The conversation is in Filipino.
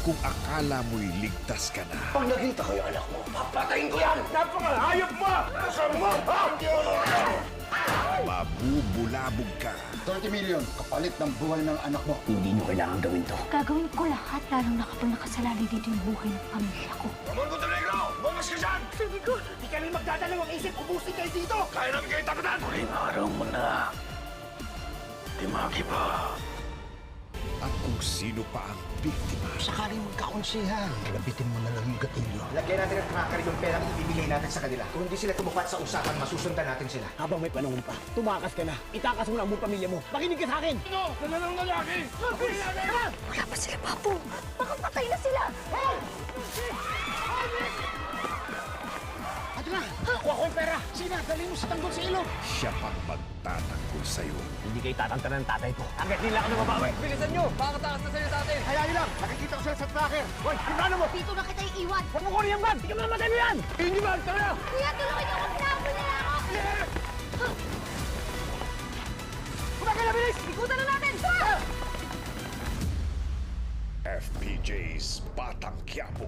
kung akala mo'y ligtas ka na. Pag nakita ko yung anak mo, papatayin ko yan! Napakahayop mo! Kasama mo! Mabubulabog ka. 30 million, kapalit ng buhay ng anak mo. Hindi mo kailangan gawin to. Gagawin ko lahat, lalong na kapag nakasalalay dito yung buhay ng pamilya ko. Ramon Montenegro! Bumas ka dyan! Sabi ko, Di ka rin magdadalawang isip, ubusin kayo dito! Kaya namin kayo takutan! Huling araw mo na. Timaki pa. At kung sino pa ang biktima. Sakaling magkakonsihan, kalabitin mo na lang yung gatilyo. Lagyan natin ng tracker yung perang ibibigay natin sa kanila. Kung hindi sila tumupat sa usapan, masusundan natin sila. Habang may panahon pa, tumakas ka na. Itakas mo na ang buong pamilya mo. Makinig ka sa akin! Ano? Dala ng lalaki! wala pa sila, Papo. Baka patay na sila. Ato na! Kuha ko yung pera! Sina, dali mo sa tanggol sa ilog! Siya pang magtatanggol sa'yo. Hindi kayo tatantanan ng tatay ko. Hanggat nila ako nababawi! Bilisan nyo! Baka takas na sa'yo sa atin! Hayaan lang! Nakikita ko sila sa tracker! Hoy, ano mo? Dito na kita iiwan. Huwag mo kunin yung bag! Hindi ka mamatay mo yan! Hindi ba? Tara na! Kuya, tulungan niyo ako. Pinahabol nila ako. Kumakay na, bilis! Ikutan na natin. FPJ's Batang Quiapo.